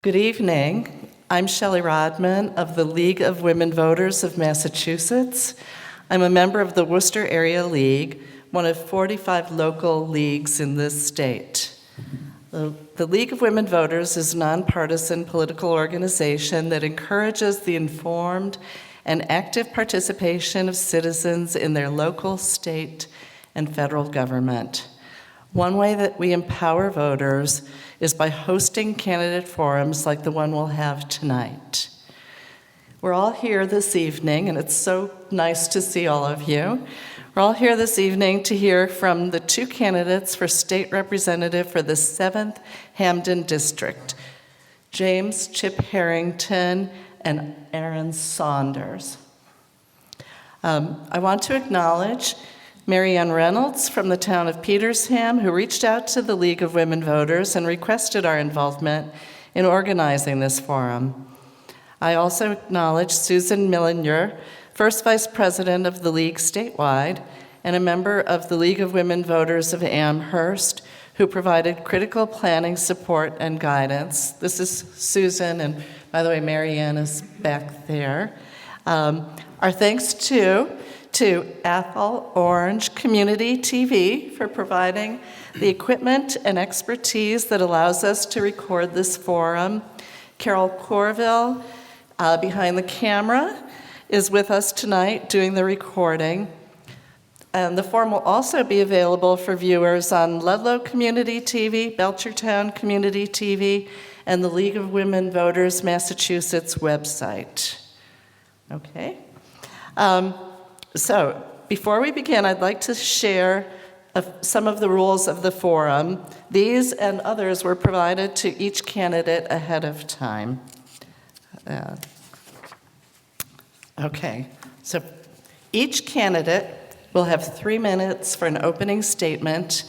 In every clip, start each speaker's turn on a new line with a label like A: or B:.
A: Good evening. I'm Shelley Rodman of the League of Women Voters of Massachusetts. I'm a member of the Worcester Area League, one of 45 local leagues in this state. The League of Women Voters is a nonpartisan political organization that encourages the informed and active participation of citizens in their local, state, and federal government. One way that we empower voters is by hosting candidate forums like the one we'll have tonight. We're all here this evening, and it's so nice to see all of you. We're all here this evening to hear from the two candidates for state representative for the 7th Hampden District, James Chip Harrington and Aaron Saunders. I want to acknowledge Mary Ann Reynolds from the town of Petersham, who reached out to the League of Women Voters and requested our involvement in organizing this forum. I also acknowledge Susan Millinger, first Vice President of the League statewide and a member of the League of Women Voters of Amherst, who provided critical planning support and guidance. This is Susan, and by the way, Mary Ann is back there. Our thanks to Athol Orange Community TV for providing the equipment and expertise that allows us to record this forum. Carol Corville, behind the camera, is with us tonight doing the recording. And the forum will also be available for viewers on Ludlow Community TV, Belchertown Community TV, and the League of Women Voters Massachusetts website. Okay. So before we begin, I'd like to share some of the rules of the forum. These and others were provided to each candidate ahead of time. Okay, so each candidate will have 3 minutes for an opening statement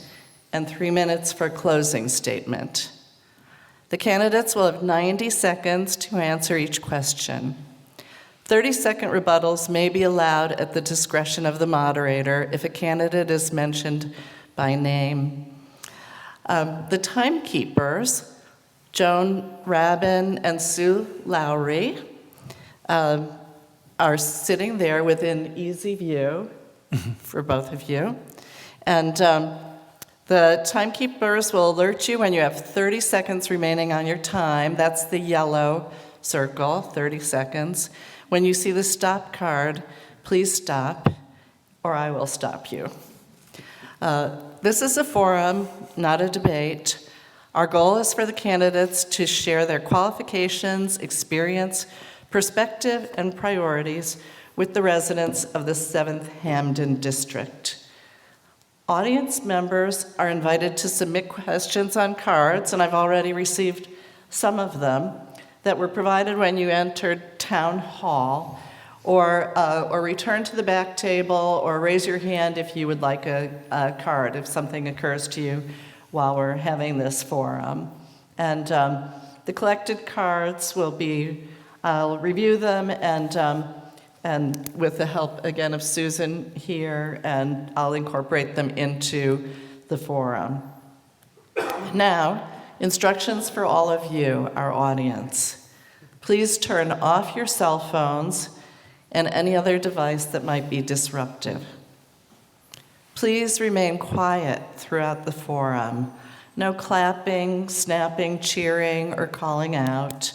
A: and 3 minutes for a closing statement. The candidates will have 90 seconds to answer each question. 30-second rebuttals may be allowed at the discretion of the moderator if a candidate is mentioned by name. The timekeepers, Joan Rabin and Sue Lowry, are sitting there within easy view for both of you. And the timekeepers will alert you when you have 30 seconds remaining on your time. That's the yellow circle, 30 seconds. When you see the stop card, please stop, or I will stop you. This is a forum, not a debate. Our goal is for the candidates to share their qualifications, experience, perspective, and priorities with the residents of the 7th Hampden District. Audience members are invited to submit questions on cards, and I've already received some of them that were provided when you entered Town Hall, or return to the back table, or raise your hand if you would like a card, if something occurs to you while we're having this forum. And the collected cards will be, I'll review them, and with the help, again, of Susan here, and I'll incorporate them into the forum. Now, instructions for all of you, our audience. Please turn off your cell phones and any other device that might be disruptive. Please remain quiet throughout the forum. No clapping, snapping, cheering, or calling out,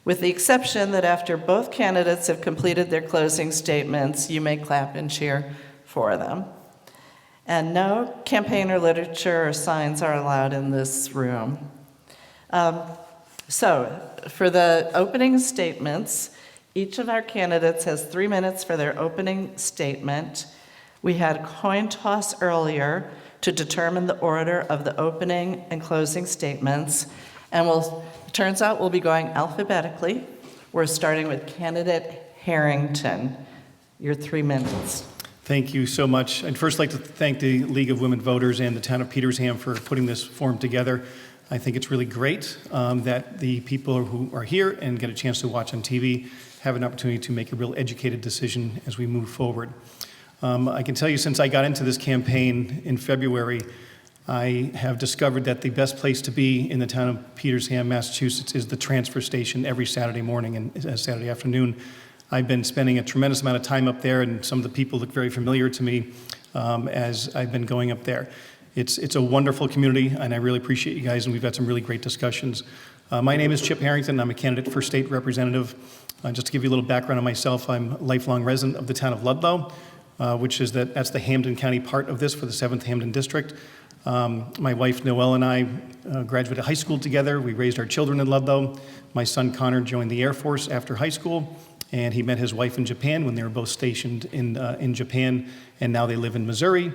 A: with the exception that after both candidates have completed their closing statements, you may clap and cheer for them. And no campaign or literature or signs are allowed in this room. So, for the opening statements, each of our candidates has 3 minutes for their opening statement. We had a coin toss earlier to determine the order of the opening and closing statements, and it turns out we'll be going alphabetically. We're starting with candidate Harrington. Your 3 minutes.
B: Thank you so much. I'd first like to thank the League of Women Voters and the town of Petersham for putting this forum together. I think it's really great that the people who are here and get a chance to watch on TV have an opportunity to make a real educated decision as we move forward. I can tell you, since I got into this campaign in February, I have discovered that the best place to be in the town of Petersham, Massachusetts, is the transfer station every Saturday morning and Saturday afternoon. I've been spending a tremendous amount of time up there, and some of the people look very familiar to me as I've been going up there. It's a wonderful community, and I really appreciate you guys, and we've had some really great discussions. My name is Chip Harrington. I'm a candidate for state representative. Just to give you a little background on myself, I'm a lifelong resident of the town of Ludlow, that's the Hampden County part of this for the 7th Hampden District. My wife Noelle and I graduated high school together. We raised our children in Ludlow. My son Connor joined the Air Force after high school, and he met his wife in Japan when they were both stationed in Japan, and now they live in Missouri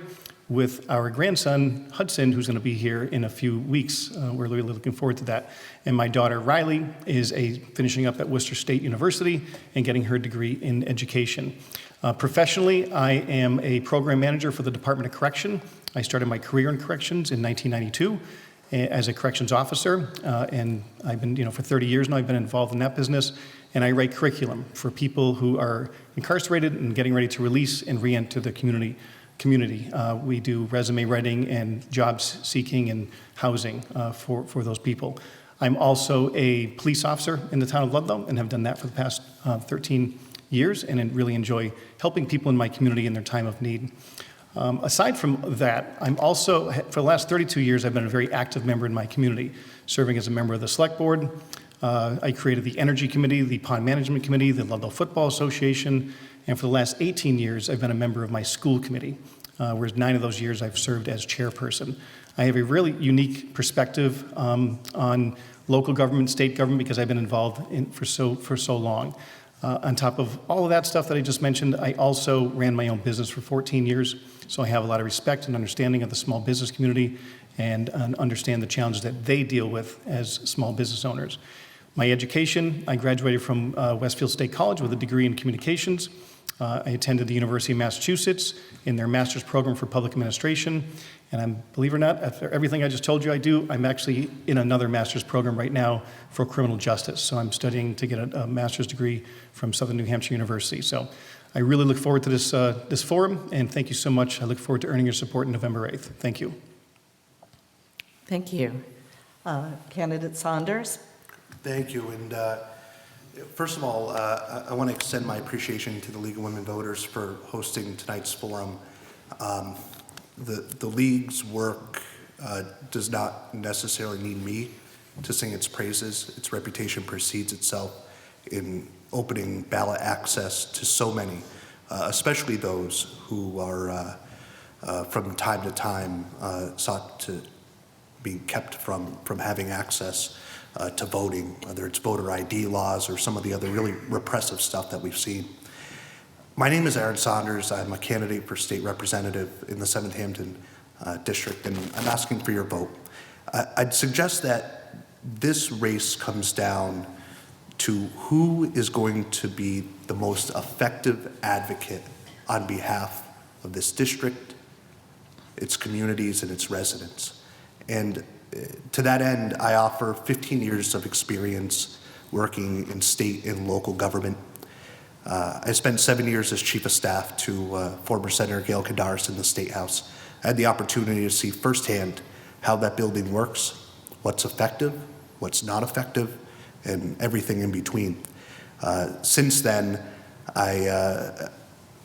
B: with our grandson Hudson, who's going to be here in a few weeks. We're really looking forward to that. And my daughter Riley is finishing up at Worcester State University and getting her degree in education. Professionally, I am a program manager for the Department of Correction. I started my career in corrections in 1992 as a corrections officer, and I've been, for 30 years now, I've been involved in that business, and I write curriculum for people who are incarcerated and getting ready to release and re-enter the community. We do resume writing and jobs seeking and housing for those people. I'm also a police officer in the town of Ludlow and have done that for the past 13 years, and really enjoy helping people in my community in their time of need. Aside from that, I'm also, for the last 32 years, I've been a very active member in my community, serving as a member of the select board. I created the Energy Committee, the Pond Management Committee, the Ludlow Football Association, and for the last 18 years, I've been a member of my school committee, whereas 9 of those years I've served as chairperson. I have a really unique perspective on local government, state government, because I've been involved for so long. On top of all of that stuff that I just mentioned, I also ran my own business for 14 years, so I have a lot of respect and understanding of the small business community and understand the challenges that they deal with as small business owners. My education, I graduated from Westfield State College with a degree in communications. I attended the University of Massachusetts in their master's program for public administration, and believe it or not, after everything I just told you I do, I'm actually in another master's program right now for criminal justice. So I'm studying to get a master's degree from Southern New Hampshire University. So I really look forward to this forum, and thank you so much. I look forward to earning your support on November 8th. Thank you.
A: Thank you. Candidate Saunders?
C: Thank you. And first of all, I want to extend my appreciation to the League of Women Voters for hosting tonight's forum. The League's work does not necessarily need me to sing its praises. Its reputation precedes itself in opening ballot access to so many, especially those who are from time to time sought to be kept from having access to voting, whether it's voter ID laws or some of the other really repressive stuff that we've seen. My name is Aaron Saunders. I'm a candidate for state representative in the 7th Hampden District, and I'm asking for your vote. I'd suggest that this race comes down to who is going to be the most effective advocate on behalf of this district, its communities, and its residents. And to that end, I offer 15 years of experience working in state and local government. I spent 7 years as chief of staff to former Senator Gail Kadaris in the State House. I had the opportunity to see firsthand how that building works, what's effective, what's not effective, and everything in between. Since then, I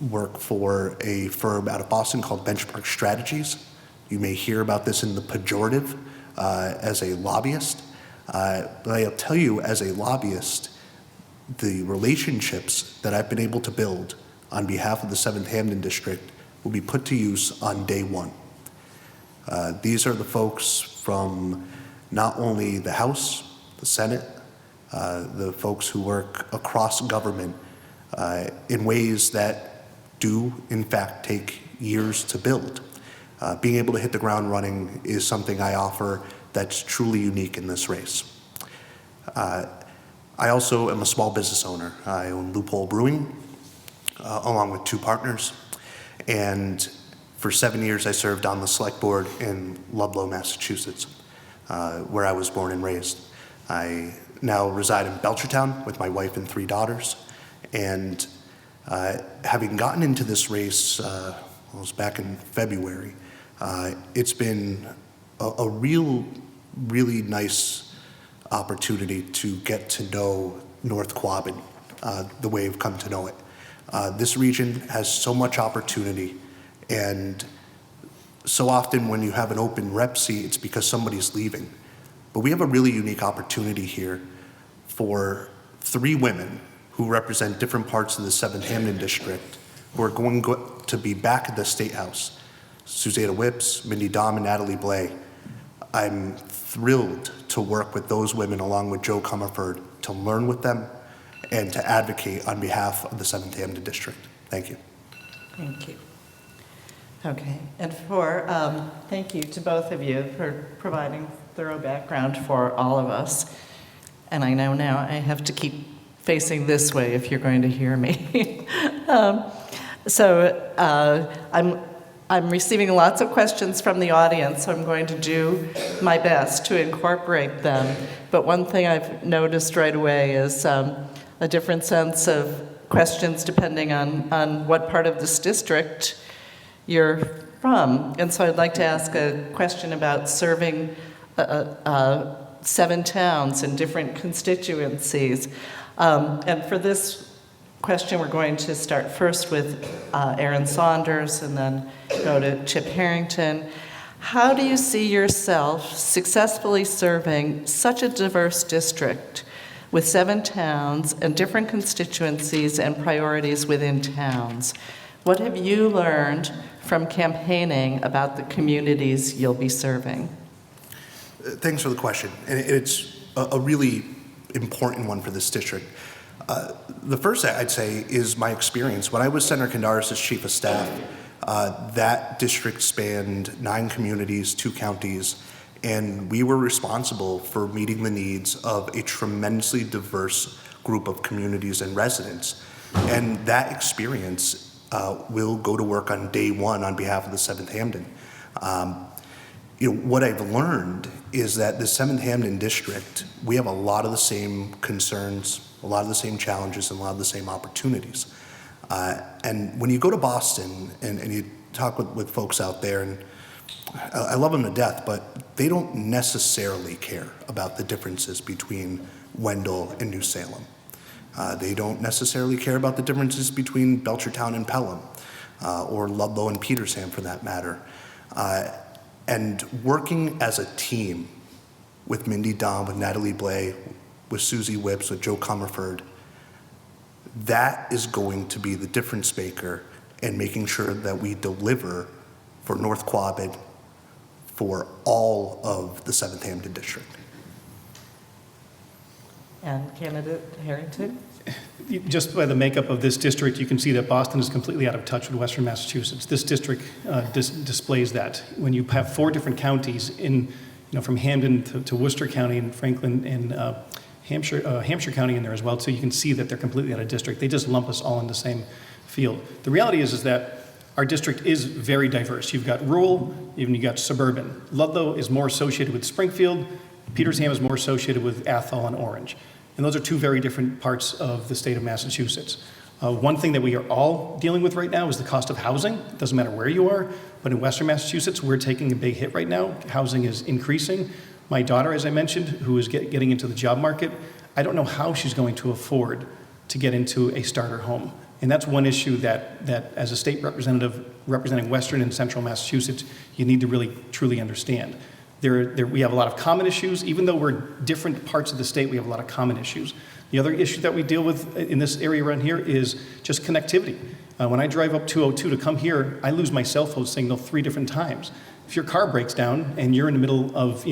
C: work for a firm out of Boston called Benchmark Strategies. You may hear about this in the pejorative as a lobbyist, but I'll tell you, as a lobbyist, the relationships that I've been able to build on behalf of the 7th Hampden District will be put to use on day one. These are the folks from not only the House, the Senate, the folks who work across government in ways that do, in fact, take years to build. Being able to hit the ground running is something I offer that's truly unique in this race. I also am a small business owner. I own Loophole Brewing, along with 2 partners. And for 7 years, I served on the select board in Ludlow, Massachusetts, where I was born and raised. I now reside in Belchertown with my wife and 3 daughters. And having gotten into this race, it was back in February, it's been a really nice opportunity to get to know North Quabbin the way we've come to know it. This region has so much opportunity, and so often when you have an open rep seat, it's because somebody's leaving. But we have a really unique opportunity here for 3 women who represent different parts of the 7th Hampden district who are going to be back at the State House. Susanna Whips, Mindy Dahm, and Natalie Blais. I'm thrilled to work with those women along with Joe Comerford to learn with them and to advocate on behalf of the 7th Hampden district. Thank you.
A: Thank you. Okay, and thank you to both of you for providing thorough background for all of us. And I know now I have to keep facing this way if you're going to hear me. I'm receiving lots of questions from the audience, so I'm going to do my best to incorporate them. But one thing I've noticed right away is a different sense of questions depending on what part of this district you're from. And so I'd like to ask a question about serving 7 towns in different constituencies. And for this question, we're going to start first with Aaron Saunders and then go to Chip Harrington. How do you see yourself successfully serving such a diverse district with 7 towns and different constituencies and priorities within towns? What have you learned from campaigning about the communities you'll be serving?
C: Thanks for the question. And it's a really important one for this district. The first I'd say is my experience. When I was Senator Kendaris' chief of staff, that district spanned 9 communities, 2 counties, and we were responsible for meeting the needs of a tremendously diverse group of communities and residents. And that experience will go to work on day 1 on behalf of the 7th Hampden. What I've learned is that the 7th Hampden district, we have a lot of the same concerns, a lot of the same challenges, and a lot of the same opportunities. And when you go to Boston and you talk with folks out there, and I love them to death, but they don't necessarily care about the differences between Wendell and New Salem. They don't necessarily care about the differences between Belchertown and Pelham, or Ludlow and Petersham for that matter. And working as a team with Mindy Dahm, with Natalie Blais, with Susie Whips, with Joe Comerford, that is going to be the difference maker in making sure that we deliver for North Quabbin, for all of the 7th Hampden district.
A: And candidate Harrington?
B: Just by the makeup of this district, you can see that Boston is completely out of touch with Western Massachusetts. This district displays that. When you have 4 different counties from Hampden to Worcester County and Franklin and Hampshire County in there as well, so you can see that they're completely out of district. They just lump us all in the same field. The reality is that our district is very diverse. You've got rural, even you've got suburban. Ludlow is more associated with Springfield. Petersham is more associated with Athol and Orange. And those are 2 very different parts of the state of Massachusetts. One thing that we are all dealing with right now is the cost of housing. It doesn't matter where you are, but in Western Massachusetts, we're taking a big hit right now. Housing is increasing. My daughter, as I mentioned, who is getting into the job market, I don't know how she's going to afford to get into a starter home. And that's one issue that as a state representative representing Western and Central Massachusetts, you need to really truly understand. We have a lot of common issues. Even though we're different parts of the state, we have a lot of common issues. The other issue that we deal with in this area around here is just connectivity. When I drive up 202 to come here, I lose my cell phone signal 3 different times. If your car breaks down and you're in the middle of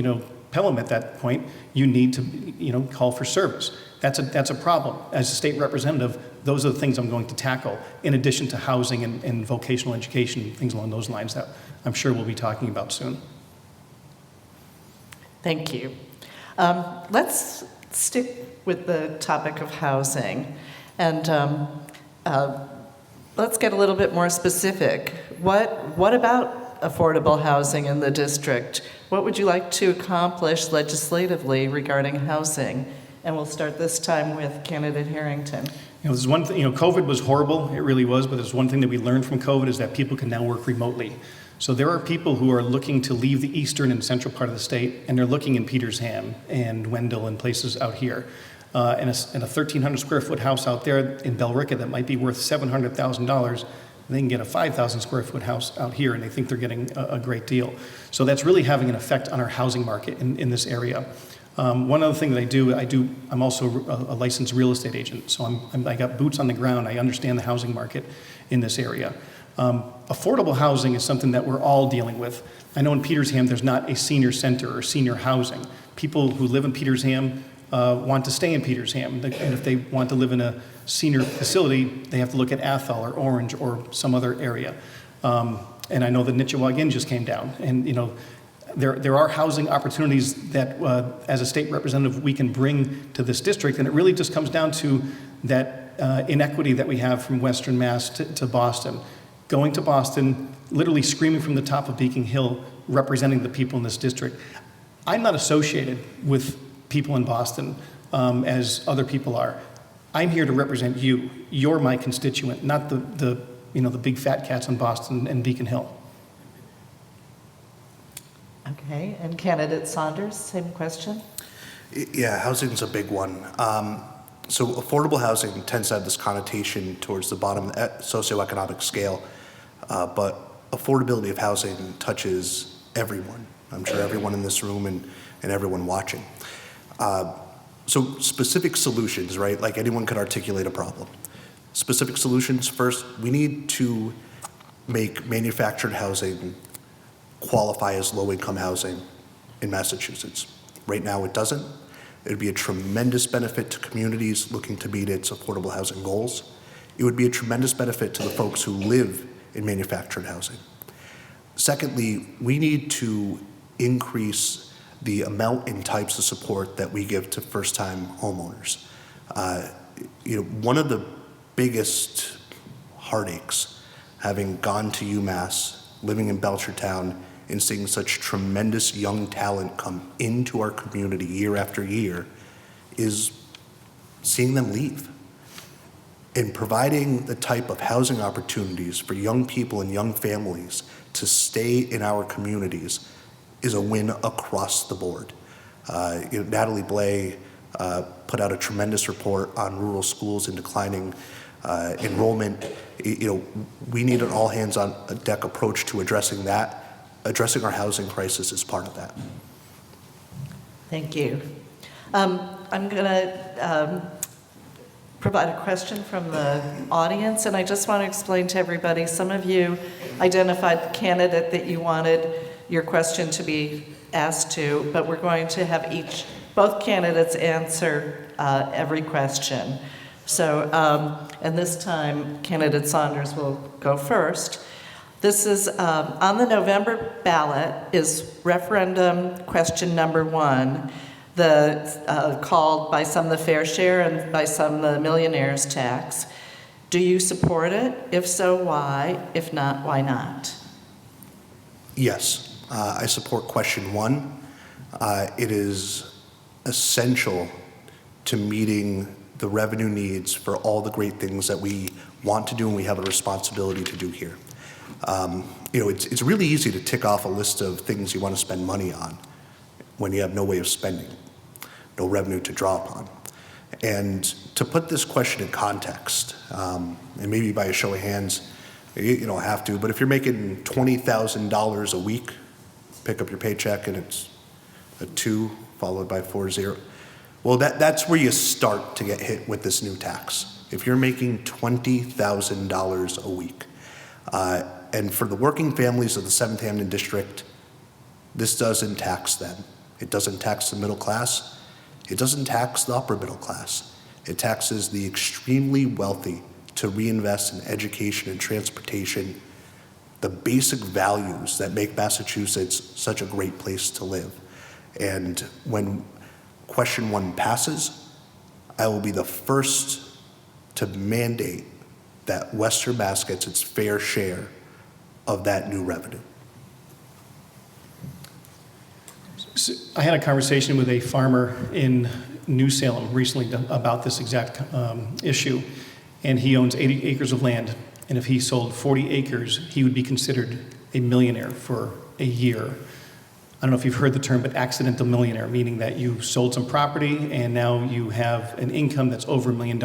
B: Pelham at that point, you need to call for service. That's a problem. As a state representative, those are the things I'm going to tackle, in addition to housing and vocational education, things along those lines that I'm sure we'll be talking about soon.
A: Thank you. Let's stick with the topic of housing, and let's get a little bit more specific. What about affordable housing in the district? What would you like to accomplish legislatively regarding housing? And we'll start this time with candidate Harrington.
B: There's one thing, COVID was horrible, it really was, but there's one thing that we learned from COVID is that people can now work remotely. So there are people who are looking to leave the eastern and central part of the state, and they're looking in Petersham and Wendell and places out here. And a 1,300 square foot house out there in Bellrica that might be worth $700,000, they can get a 5,000 square foot house out here, and they think they're getting a great deal. So that's really having an effect on our housing market in this area. One other thing that I'm also a licensed real estate agent, so I got boots on the ground. I understand the housing market in this area. Affordable housing is something that we're all dealing with. I know in Petersham there's not a senior center or senior housing. People who live in Petersham want to stay in Petersham, and if they want to live in a senior facility, they have to look at Athol or Orange or some other area. And I know that Nitchawagin just came down, and there are housing opportunities that, as a state representative, we can bring to this district, and it really just comes down to that inequity that we have from Western Mass to Boston. Going to Boston, literally screaming from the top of Beacon Hill, representing the people in this district. I'm not associated with people in Boston as other people are. I'm here to represent you. You're my constituent, not the big fat cats in Boston and Beacon Hill.
A: Okay, and candidate Saunders, same question?
C: Yeah, housing's a big one. So affordable housing tends to have this connotation towards the bottom socioeconomic scale, but affordability of housing touches everyone. I'm sure everyone in this room and everyone watching. So specific solutions, right? Like anyone could articulate a problem. Specific solutions, first, we need to make manufactured housing qualify as low-income housing in Massachusetts. Right now it doesn't. It would be a tremendous benefit to communities looking to meet its affordable housing goals. It would be a tremendous benefit to the folks who live in manufactured housing. Secondly, we need to increase the amount and types of support that we give to first-time homeowners. One of the biggest heartaches, having gone to UMass, living in Belchertown, and seeing such tremendous young talent come into our community year after year, is seeing them leave. And providing the type of housing opportunities for young people and young families to stay in our communities is a win across the board. Natalie Blay put out a tremendous report on rural schools and declining enrollment. We need an all hands on deck approach to addressing that. Addressing our housing crisis is part of that.
A: Thank you. I'm going to provide a question from the audience, and I just want to explain to everybody, some of you identified the candidate that you wanted your question to be asked to, but we're going to have both candidates answer every question. So, and this time, candidate Saunders will go first. This is, on the November ballot is referendum question number 1, called by some the fair share and by some the millionaire's tax. Do you support it? If so, why? If not, why not?
C: Yes, I support question 1. It is essential to meeting the revenue needs for all the great things that we want to do and we have a responsibility to do here. It's really easy to tick off a list of things you want to spend money on when you have no way of spending, no revenue to draw upon. And to put this question in context, and maybe by a show of hands, you don't have to, but if you're making $20,000 a week, pick up your paycheck and it's a 2 followed by 4 0. Well, that's where you start to get hit with this new tax. If you're making $20,000 a week, and for the working families of the 7th Hampden District, this doesn't tax them. It doesn't tax the middle class. It doesn't tax the upper middle class. It taxes the extremely wealthy to reinvest in education and transportation, the basic values that make Massachusetts such a great place to live. And when question 1 passes, I will be the first to mandate that Western Mass gets its fair share of that new revenue.
B: So I had a conversation with a farmer in New Salem recently about this exact issue, and he owns 80 acres of land, and if he sold 40 acres, he would be considered a millionaire for a year. I don't know if you've heard the term, but accidental millionaire, meaning that you sold some property and now you have an income that's over $1 million.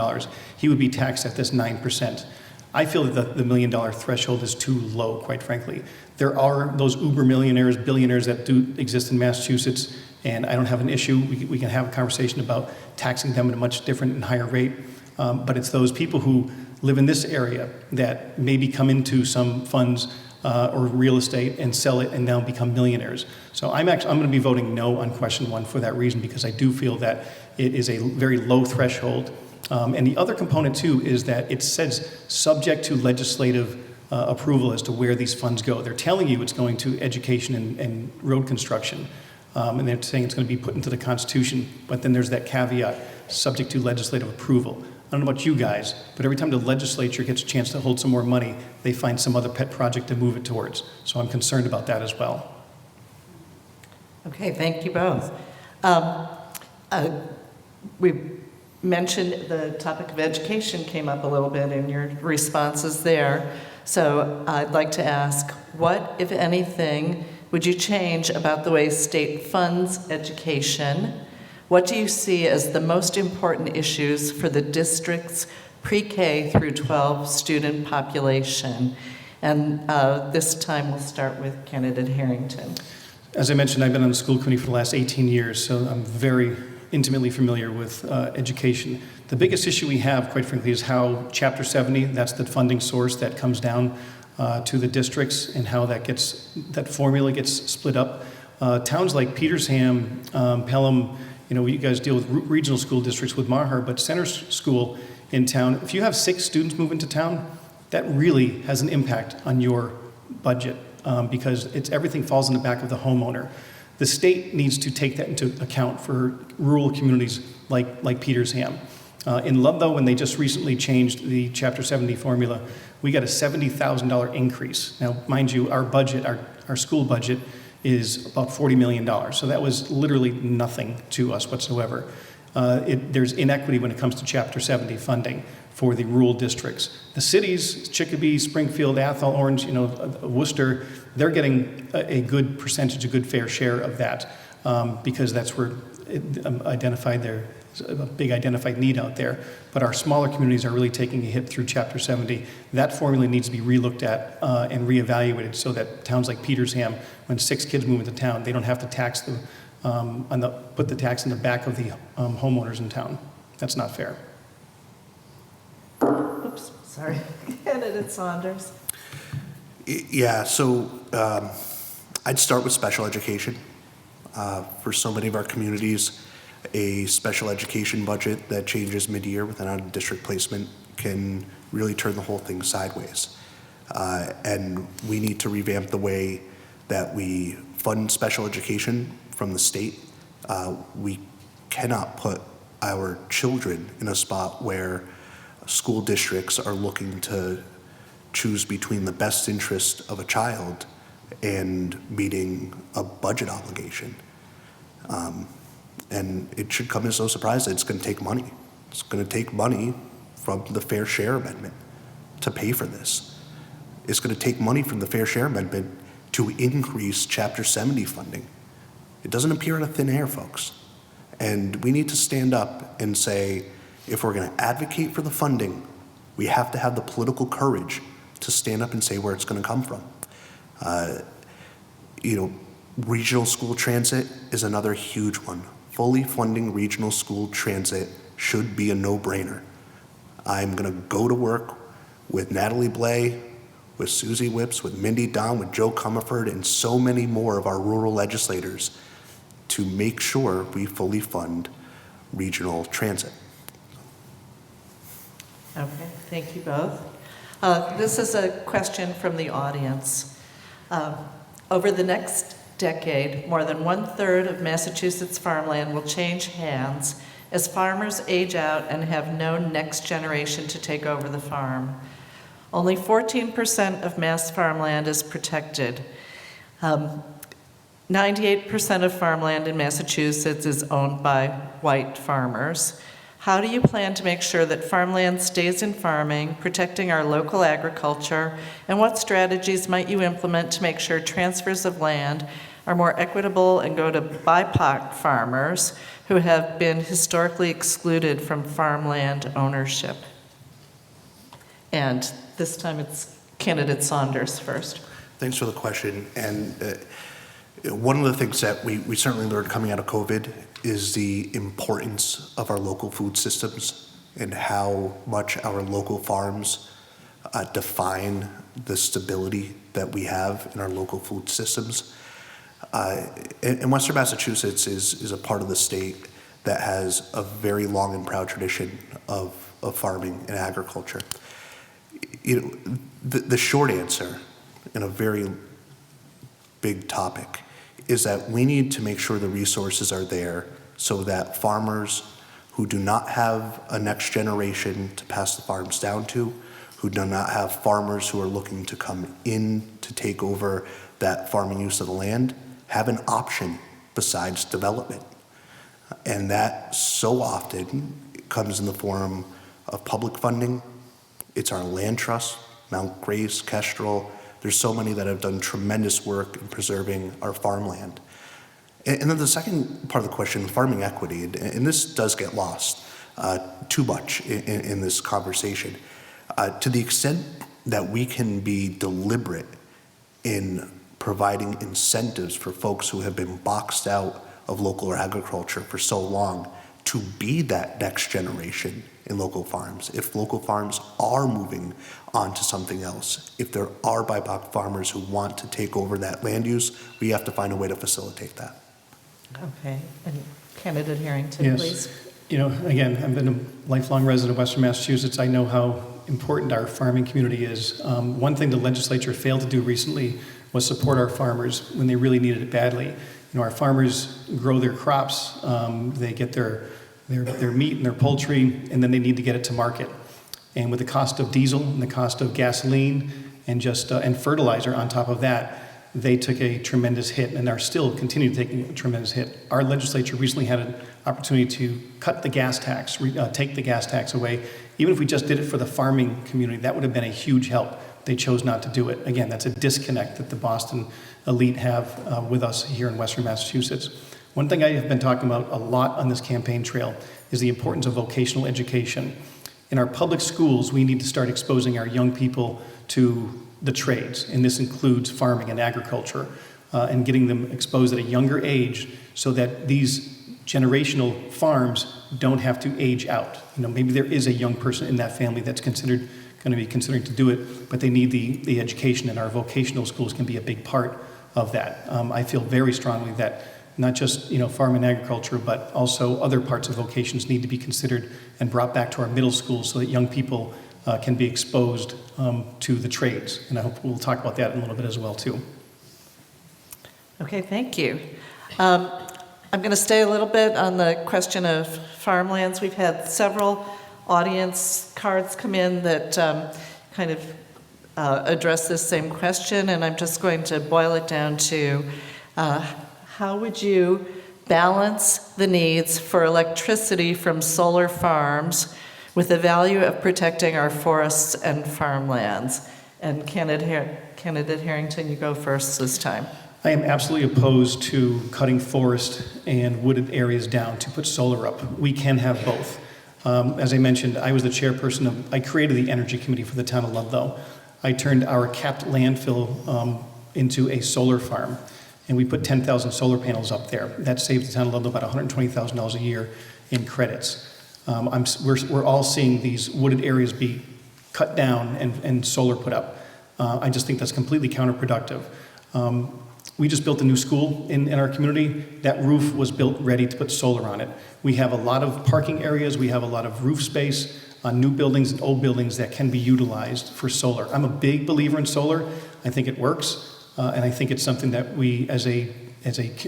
B: He would be taxed at this 9%. I feel that the $1 million threshold is too low, quite frankly. There are those uber millionaires, billionaires that do exist in Massachusetts, and I don't have an issue. We can have a conversation about taxing them at a much different and higher rate. But it's those people who live in this area that maybe come into some funds or real estate and sell it and now become millionaires. So I'm going to be voting no on question 1 for that reason, because I do feel that it is a very low threshold. And the other component too is that it says subject to legislative approval as to where these funds go. They're telling you it's going to education and road construction. And they're saying it's going to be put into the Constitution, but then there's that caveat, subject to legislative approval. I don't know about you guys, but every time the legislature gets a chance to hold some more money, they find some other pet project to move it towards. So I'm concerned about that as well.
A: Okay, thank you both. We mentioned the topic of education came up a little bit in your responses there. So I'd like to ask, what, if anything, would you change about the way state funds education? What do you see as the most important issues for the district's pre-K through 12 student population? And this time we'll start with candidate Harrington.
B: As I mentioned, I've been on the school committee for the last 18 years, so I'm very intimately familiar with education. The biggest issue we have, quite frankly, is how Chapter 70, that's the funding source that comes down to the districts, and how that formula gets split up. Towns like Petersham, Pelham, you guys deal with regional school districts with Maher, but Center School in town, if you have 6 students move into town, that really has an impact on your budget because everything falls in the back of the homeowner. The state needs to take that into account for rural communities like Petersham. In Ludlow, when they just recently changed the Chapter 70 formula, we got a $70,000 increase. Now, mind you, our budget, our school budget, is about $40 million. So that was literally nothing to us whatsoever. There's inequity when it comes to Chapter 70 funding for the rural districts. The cities, Chicopee, Springfield, Athol, Orange, Worcester, they're getting a good percentage, a good fair share of that because that's where there's a big identified need out there. But our smaller communities are really taking a hit through Chapter 70. That formula needs to be relooked at and reevaluated so that towns like Petersham, when 6 kids move into town, they don't have to tax them put the tax in the back of the homeowners in town. That's not fair.
A: Oops, sorry. Candidate Saunders.
C: Yeah, so I'd start with special education. For so many of our communities, a special education budget that changes mid-year with an out-of-district placement can really turn the whole thing sideways. And we need to revamp the way that we fund special education from the state. We cannot put our children in a spot where school districts are looking to choose between the best interest of a child and meeting a budget obligation. And it should come as no surprise that it's going to take money. It's going to take money from the Fair Share Amendment to pay for this. It's going to take money from the Fair Share Amendment to increase Chapter 70 funding. It doesn't appear out of thin air, folks. And we need to stand up and say, if we're going to advocate for the funding, we have to have the political courage to stand up and say where it's going to come from. Regional school transit is another huge one. Fully funding regional school transit should be a no-brainer. I'm going to go to work with Natalie Blay, with Susie Whips, with Mindy Don, with Joe Comerford, and so many more of our rural legislators to make sure we fully fund regional transit.
A: Okay, thank you both. This is a question from the audience. Over the next decade, more than 1/3 of Massachusetts farmland will change hands as farmers age out and have no next generation to take over the farm. Only 14% of Mass farmland is protected. 98% of farmland in Massachusetts is owned by white farmers. How do you plan to make sure that farmland stays in farming, protecting our local agriculture? And what strategies might you implement to make sure transfers of land are more equitable and go to BIPOC farmers who have been historically excluded from farmland ownership? And this time it's candidate Saunders first.
C: Thanks for the question. And one of the things that we certainly learned coming out of COVID is the importance of our local food systems and how much our local farms define the stability that we have in our local food systems. And Western Massachusetts is a part of the state that has a very long and proud tradition of farming and agriculture. The short answer in a very big topic is that we need to make sure the resources are there so that farmers who do not have a next generation to pass the farms down to, who do not have farmers who are looking to come in to take over that farming use of the land, have an option besides development. And that so often comes in the form of public funding. It's our land trust, Mount Grace, Kestrel. There's so many that have done tremendous work in preserving our farmland. And then the second part of the question, farming equity, and this does get lost too much in this conversation. To the extent that we can be deliberate in providing incentives for folks who have been boxed out of local agriculture for so long to be that next generation in local farms. If local farms are moving on to something else, if there are BIPOC farmers who want to take over that land use, we have to find a way to facilitate that.
A: Okay, and candidate Harrington,
B: Yes.
A: please.
B: Again, I've been a lifelong resident of Western Massachusetts. I know how important our farming community is. One thing the legislature failed to do recently was support our farmers when they really needed it badly. Our farmers grow their crops, they get their meat and their poultry, and then they need to get it to market. And with the cost of diesel and the cost of gasoline and fertilizer on top of that, they took a tremendous hit and are still continuing taking a tremendous hit. Our legislature recently had an opportunity to cut the gas tax, take the gas tax away. Even if we just did it for the farming community, that would have been a huge help. They chose not to do it. Again, that's a disconnect that the Boston elite have with us here in Western Massachusetts. One thing I have been talking about a lot on this campaign trail is the importance of vocational education. In our public schools, we need to start exposing our young people to the trades, and this includes farming and agriculture, and getting them exposed at a younger age so that these generational farms don't have to age out. Maybe there is a young person in that family that's going to be considering to do it, but they need the education, and our vocational schools can be a big part of that. I feel very strongly that not just farm and agriculture, but also other parts of vocations need to be considered and brought back to our middle schools so that young people can be exposed to the trades. And I hope we'll talk about that in a little bit as well too.
A: Okay, thank you. I'm going to stay a little bit on the question of farmlands. We've had several audience cards come in that kind of address this same question, and I'm just going to boil it down to how would you balance the needs for electricity from solar farms with the value of protecting our forests and farmlands? And candidate Harrington, you go first this time.
B: I am absolutely opposed to cutting forest and wooded areas down to put solar up. We can have both. As I mentioned, I was the chairperson I created the energy committee for the town of Ludlow. I turned our capped landfill into a solar farm, and we put 10,000 solar panels up there. That saved the town of Ludlow about $120,000 a year in credits. We're all seeing these wooded areas be cut down and solar put up. I just think that's completely counterproductive. We just built a new school in our community. That roof was built ready to put solar on it. We have a lot of parking areas. We have a lot of roof space on new buildings and old buildings that can be utilized for solar. I'm a big believer in solar. I think it works, and I think it's something that we, as a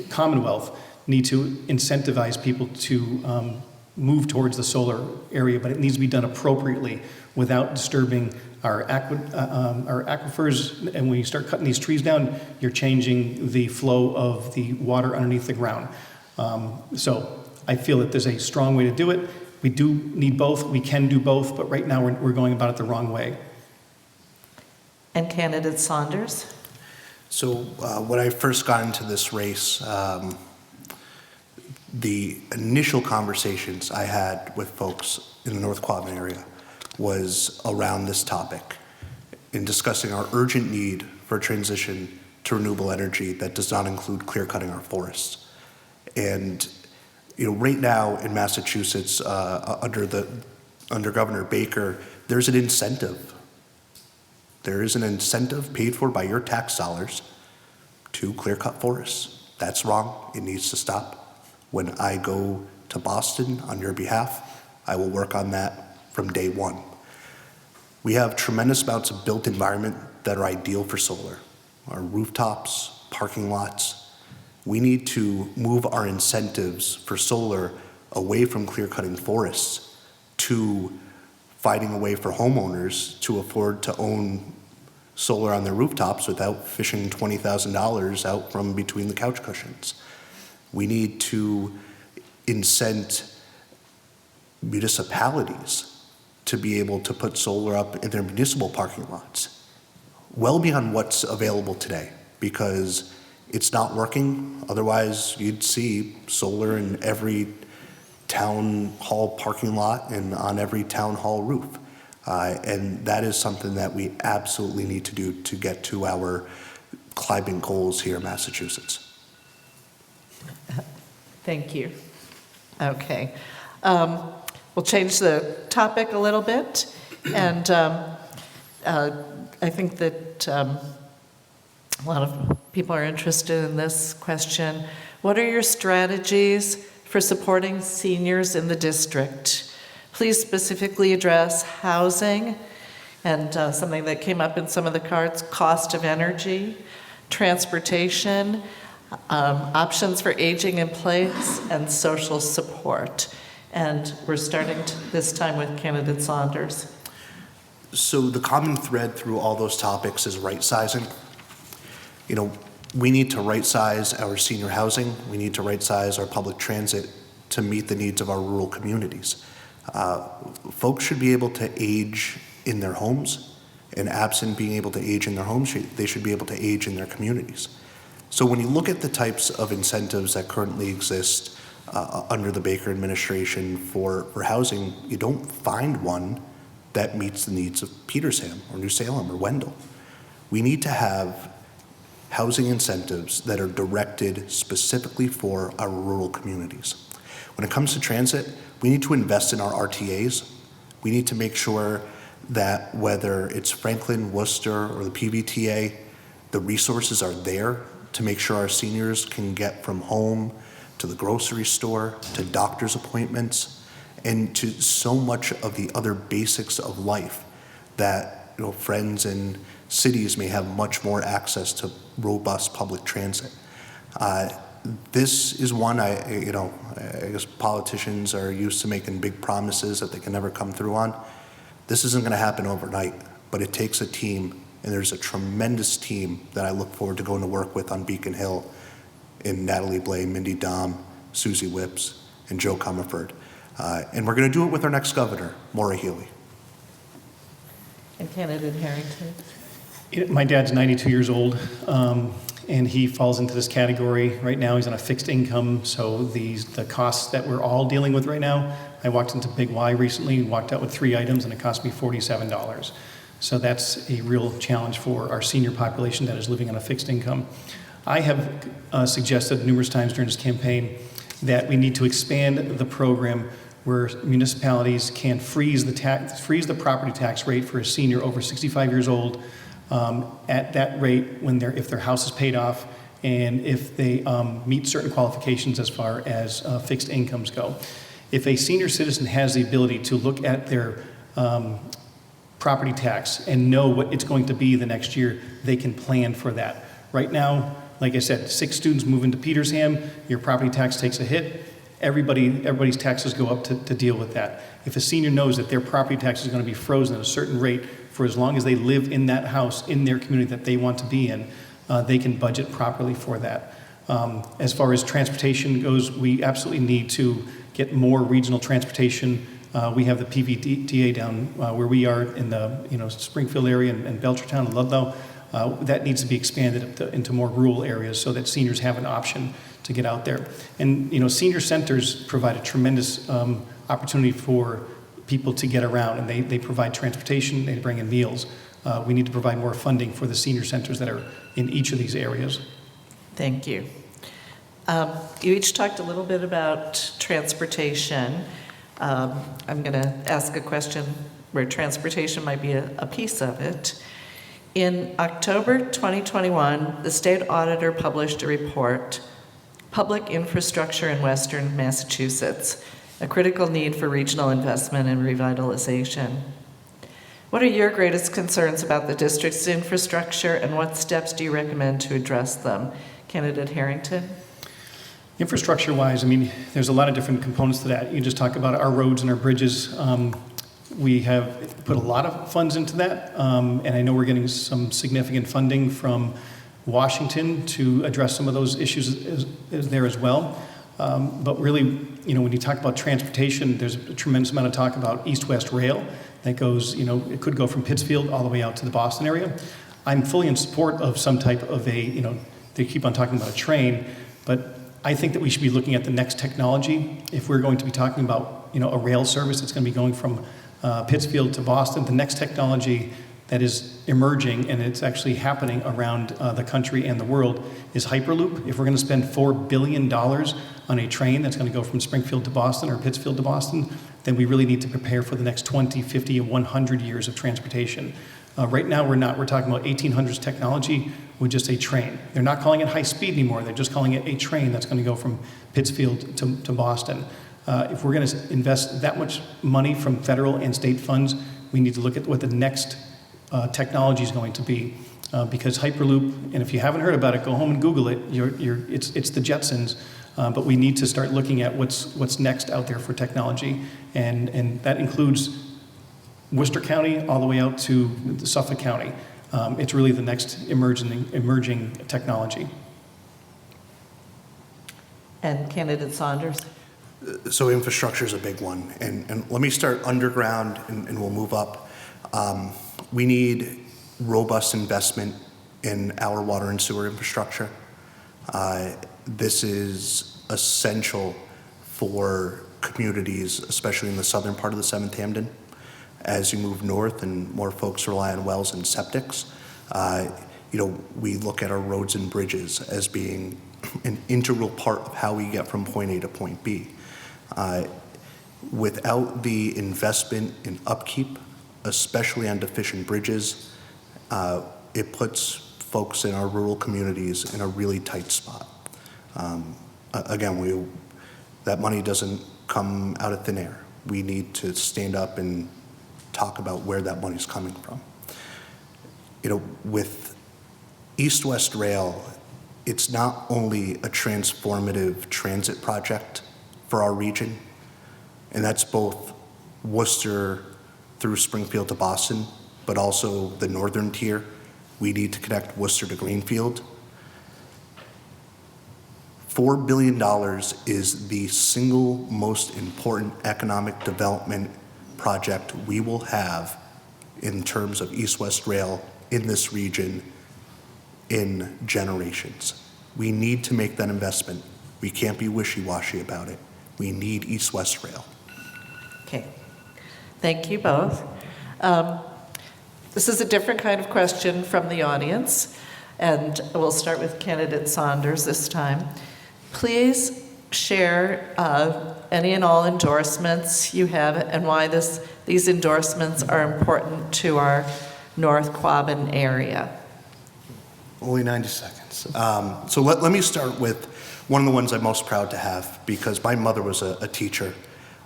B: Commonwealth, need to incentivize people to move towards the solar area, but it needs to be done appropriately without disturbing our aquifers. And when you start cutting these trees down, you're changing the flow of the water underneath the ground. So I feel that there's a strong way to do it. We do need both. We can do both, but right now we're going about it the wrong way.
A: And candidate Saunders?
C: So when I first got into this race, the initial conversations I had with folks in the North Quabbin area was around this topic, in discussing our urgent need for a transition to renewable energy that does not include clear-cutting our forests. And right now in Massachusetts, under Governor Baker, there's an incentive. There is an incentive paid for by your tax dollars to clear-cut forests. That's wrong. It needs to stop. When I go to Boston on your behalf, I will work on that from day one. We have tremendous amounts of built environment that are ideal for solar. Our rooftops, parking lots. We need to move our incentives for solar away from clear-cutting forests to finding a way for homeowners to afford to own solar on their rooftops without fishing $20,000 out from between the couch cushions. We need to incent municipalities to be able to put solar up in their municipal parking lots, well beyond what's available today, because it's not working. Otherwise, you'd see solar in every town hall parking lot and on every town hall roof. And that is something that we absolutely need to do to get to our climate goals here in Massachusetts.
A: Thank you. Okay. We'll change the topic a little bit. And I think that a lot of people are interested in this question. What are your strategies for supporting seniors in the district? Please specifically address housing and something that came up in some of the cards, cost of energy, transportation, options for aging in place, and social support. And we're starting this time with candidate Saunders.
C: So the common thread through all those topics is right sizing. We need to right size our senior housing. We need to right size our public transit to meet the needs of our rural communities. Folks should be able to age in their homes, and absent being able to age in their homes, they should be able to age in their communities. So when you look at the types of incentives that currently exist under the Baker administration for housing, you don't find one that meets the needs of Petersham or New Salem or Wendell. We need to have housing incentives that are directed specifically for our rural communities. When it comes to transit, we need to invest in our RTAs. We need to make sure that whether it's Franklin, Worcester, or the PVTA, the resources are there to make sure our seniors can get from home to the grocery store, to doctor's appointments, and to so much of the other basics of life that friends in cities may have much more access to robust public transit. This is one I guess politicians are used to making big promises that they can never come through on. This isn't going to happen overnight, but it takes a team, and there's a tremendous team that I look forward to going to work with on Beacon Hill in Natalie Blay, Mindy Dom, Susie Whips, and Joe Comerford. And we're going to do it with our next governor, Maura Healey.
A: And candidate Harrington.
B: My dad's 92 years old, and he falls into this category. Right now, he's on a fixed income, so the costs that we're all dealing with right now, I walked into Big Y recently, walked out with 3 items, and it cost me $47. So that's a real challenge for our senior population that is living on a fixed income. I have suggested numerous times during this campaign that we need to expand the program where municipalities can freeze the property tax rate for a senior over 65 years old at that rate if their house is paid off and if they meet certain qualifications as far as fixed incomes go. If a senior citizen has the ability to look at their property tax and know what it's going to be the next year, they can plan for that. Right now, like I said, 6 students move into Petersham, your property tax takes a hit, everybody's taxes go up to deal with that. If a senior knows that their property tax is going to be frozen at a certain rate for as long as they live in that house, in their community that they want to be in, they can budget properly for that. As far as transportation goes, we absolutely need to get more regional transportation We have the PVDA down where we are in the Springfield area and Belchertown and Ludlow. That needs to be expanded into more rural areas so that seniors have an option to get out there. And senior centers provide a tremendous opportunity for people to get around, and they provide transportation, they bring in meals. We need to provide more funding for the senior centers that are in each of these areas.
A: Thank you. You each talked a little bit about transportation. I'm going to ask a question where transportation might be a piece of it. In October 2021, the state auditor published a report, Public Infrastructure in Western Massachusetts, a critical need for regional investment and revitalization. What are your greatest concerns about the district's infrastructure, and what steps do you recommend to address them? Candidate Harrington?
B: Infrastructure-wise, there's a lot of different components to that. You just talk about our roads and our bridges. We have put a lot of funds into that, and I know we're getting some significant funding from Washington to address some of those issues there as well. But really, when you talk about transportation, there's a tremendous amount of talk about east-west rail that goes, it could go from Pittsfield all the way out to the Boston area. I'm fully in support of some type of they keep on talking about a train, but I think that we should be looking at the next technology. If we're going to be talking about, a rail service that's going to be going from Pittsfield to Boston, the next technology that is emerging, and it's actually happening around the country and the world, is Hyperloop. If we're going to spend $4 billion on a train that's going to go from Springfield to Boston or Pittsfield to Boston, then we really need to prepare for the next 20, 50, and 100 years of transportation. Right now, we're not. We're talking about 1800s technology with just a train. They're not calling it high speed anymore. They're just calling it a train that's going to go from Pittsfield to Boston. If we're going to invest that much money from federal and state funds, we need to look at what the next technology is going to be. Because Hyperloop, and if you haven't heard about it, go home and Google it. It's the Jetsons. But we need to start looking at what's next out there for technology, and that includes Worcester County all the way out to Suffolk County. It's really the next emerging technology.
A: And Candidate Saunders?
C: So infrastructure is a big one, and let me start underground and we'll move up. We need robust investment in our water and sewer infrastructure. This is essential for communities, especially in the southern part of the 7th Hampden. As you move north and more folks rely on wells and septics, we look at our roads and bridges as being an integral part of how we get from point A to point B. Without the investment in upkeep, especially on deficient bridges, it puts folks in our rural communities in a really tight spot. Again, that money doesn't come out of thin air. We need to stand up and talk about where that money's coming from. With East-West Rail, it's not only a transformative transit project for our region, and that's both Worcester through Springfield to Boston, but also the northern tier. We need to connect Worcester to Greenfield. $4 billion is the single most important economic development project we will have in terms of East-West Rail in this region in generations. We need to make that investment. We can't be wishy-washy about it. We need East-West Rail.
A: Okay. Thank you both. This is a different kind of question from the audience, and we'll start with Candidate Saunders this time. Please share any and all endorsements you have and why these endorsements are important to our North Quabbin area.
C: Only 90 seconds. So let me start with one of the ones I'm most proud to have, because my mother was a teacher,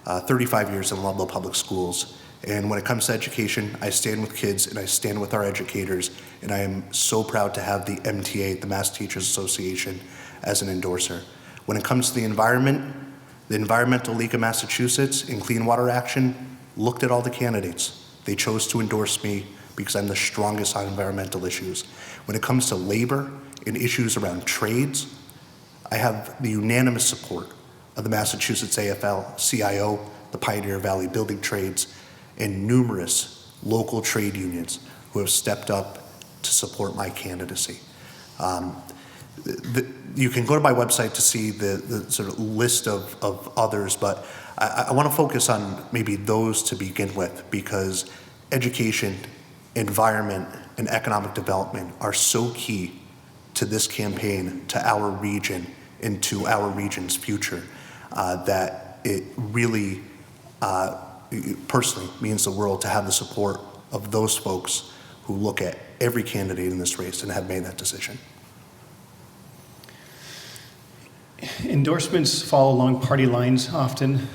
C: 35 years in Ludlow Public Schools. And when it comes to education, I stand with kids and I stand with our educators, and I am so proud to have the MTA, the Mass Teachers Association, as an endorser. When it comes to the environment, the Environmental League of Massachusetts and Clean Water Action looked at all the candidates. They chose to endorse me because I'm the strongest on environmental issues. When it comes to labor and issues around trades, I have the unanimous support of the Massachusetts AFL-CIO, the Pioneer Valley Building Trades, and numerous local trade unions who have stepped up to support my candidacy. You can go to my website to see the sort of list of others, but I want to focus on maybe those to begin with, because education, environment, and economic development are so key to this campaign, to our region, and to our region's future, that it really personally means the world to have the support of those folks who look at every candidate in this race and have made that decision.
B: Endorsements fall along party lines often.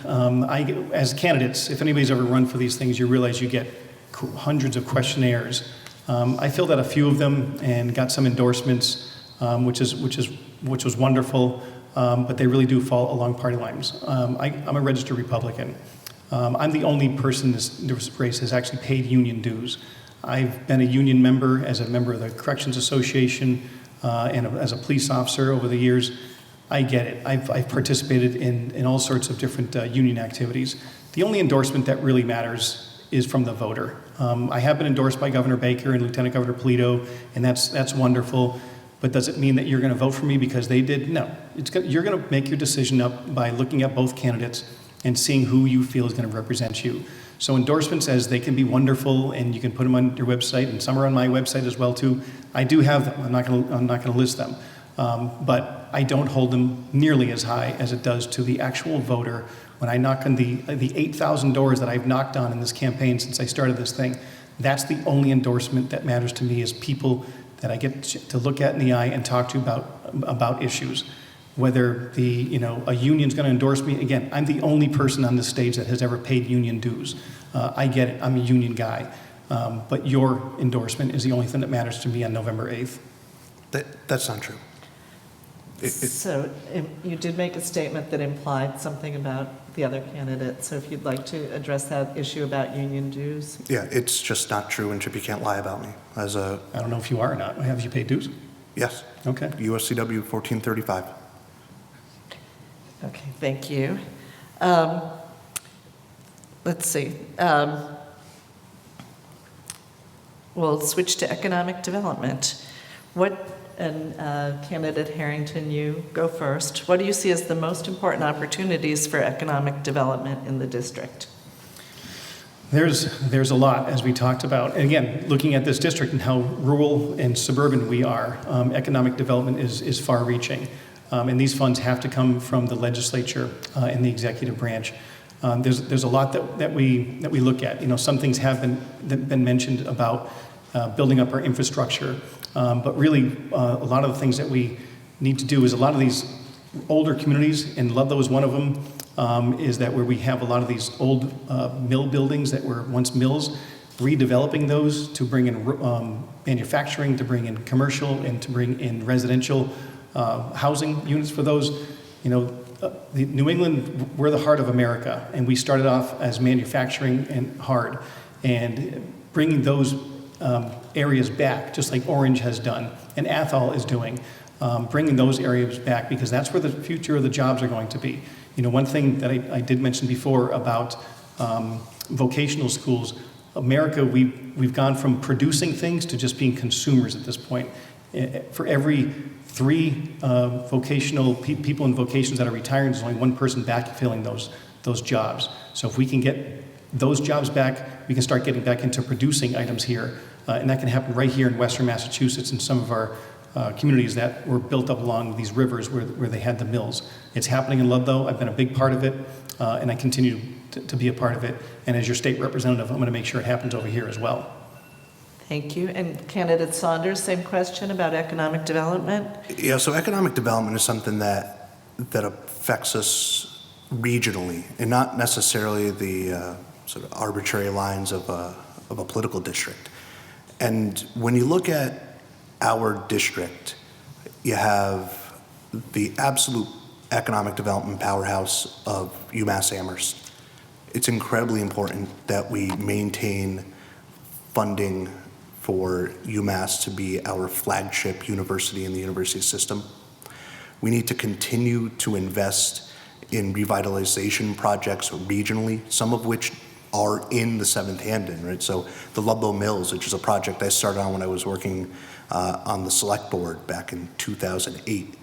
B: As candidates, if anybody's ever run for these things, you realize you get hundreds of questionnaires. I filled out a few of them and got some endorsements, which was wonderful, but they really do fall along party lines. I'm a registered Republican. I'm the only person in this race has actually paid union dues. I've been a union member as a member of the Corrections Association and as a police officer over the years. I get it. I've participated in all sorts of different union activities. The only endorsement that really matters is from the voter. I have been endorsed by Governor Baker and Lieutenant Governor Polito, and that's wonderful. But does it mean that you're going to vote for me because they did? No. You're going to make your decision up by looking at both candidates and seeing who you feel is going to represent you. So endorsements, as they can be wonderful, and you can put them on your website, and some are on my website as well too. I do have them. I'm not going to list them. But I don't hold them nearly as high as it does to the actual voter. When I knock on the 8,000 doors that I've knocked on in this campaign since I started this thing, that's the only endorsement that matters to me, is people that I get to look at in the eye and talk to about issues. Whether a union's going to endorse me, again, I'm the only person on this stage that has ever paid union dues. I get it. I'm a union guy. But your endorsement is the only thing that matters to me on November 8th.
C: That's not true.
A: So you did make a statement that implied something about the other candidate. So if you'd like to address that issue about union dues.
C: Yeah, it's just not true, and Chip, you can't lie about me.
B: I don't know if you are or not. Have you paid dues?
C: Yes.
B: Okay.
C: USCW 1435.
A: Okay, thank you. Let's see. We'll switch to economic development. Candidate Harrington, you go first. What do you see as the most important opportunities for economic development in the district?
B: There's a lot, as we talked about. And again, looking at this district and how rural and suburban we are, economic development is far-reaching. And these funds have to come from the legislature and the executive branch. There's a lot that we look at. Some things have been mentioned about building up our infrastructure. But really, a lot of the things that we need to do is a lot of these older communities, and Ludlow is one of them, is that where we have a lot of these old mill buildings that were once mills, redeveloping those to bring in manufacturing, to bring in commercial, and to bring in residential housing units for those. New England, we're the heart of America, and we started off as manufacturing and hard, and bringing those areas back, just like Orange has done and Athol is doing, bringing those areas back, because that's where the future of the jobs are going to be. One thing that I did mention before about vocational schools, America, we've gone from producing things to just being consumers at this point. For every 3 vocational people in vocations that are retiring, there's only 1 person backfilling those jobs. So if we can get those jobs back, we can start getting back into producing items here. And that can happen right here in Western Massachusetts in some of our communities that were built up along these rivers where they had the mills. It's happening in Ludlow. I've been a big part of it, and I continue to be a part of it. And as your state representative, I'm going to make sure it happens over here as well.
A: Thank you. And Candidate Saunders, same question about economic development?
C: Yeah, so economic development is something that affects us regionally, and not necessarily the sort of arbitrary lines of a political district. And when you look at our district, you have the absolute economic development powerhouse of UMass Amherst. It's incredibly important that we maintain funding for UMass to be our flagship university in the university system. We need to continue to invest in revitalization projects regionally, some of which are in the 7th Hampden, right? So the Ludlow Mills, which is a project I started on when I was working on the select board back in 2008.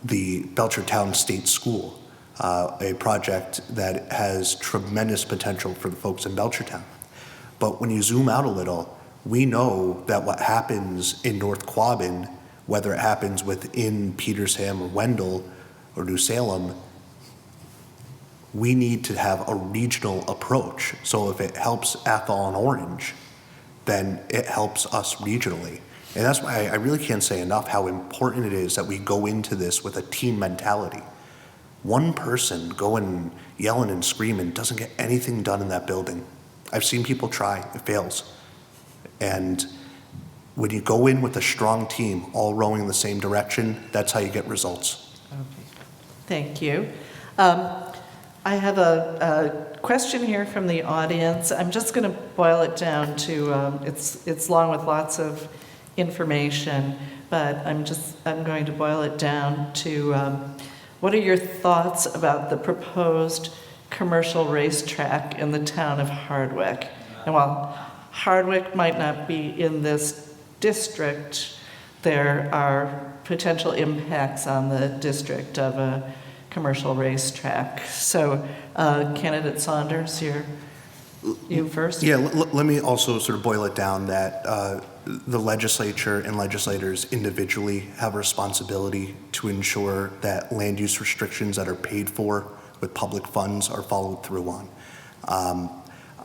C: The Belchertown State School, a project that has tremendous potential for the folks in Belchertown. But when you zoom out a little, we know that what happens in North Quabbin, whether it happens within Petersham or Wendell or New Salem, we need to have a regional approach. So if it helps Athol and Orange, then it helps us regionally. And that's why I really can't say enough how important it is that we go into this with a team mentality. One person going yelling and screaming doesn't get anything done in that building. I've seen people try, it fails. And when you go in with a strong team, all rowing in the same direction, that's how you get results.
A: Okay. Thank you. I have a question here from the audience. I'm just going to boil it down to, it's long with lots of information, but I'm going to boil it down to what are your thoughts about the proposed commercial racetrack in the town of Hardwick? And while Hardwick might not be in this district, there are potential impacts on the district of a commercial racetrack. So, Candidate Saunders, you first.
C: Yeah, let me also sort of boil it down that the legislature and legislators individually have a responsibility to ensure that land use restrictions that are paid for with public funds are followed through on.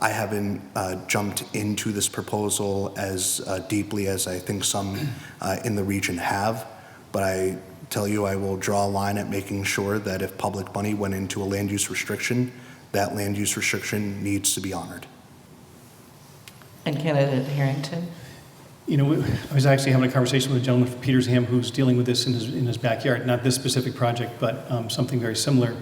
C: I haven't jumped into this proposal as deeply as I think some in the region have, but I tell you I will draw a line at making sure that if public money went into a land use restriction, that land use restriction needs to be honored.
A: And Candidate Harrington?
B: You know, I was actually having a conversation with a gentleman from Petersham who's dealing with this in his backyard, not this specific project, but something very similar.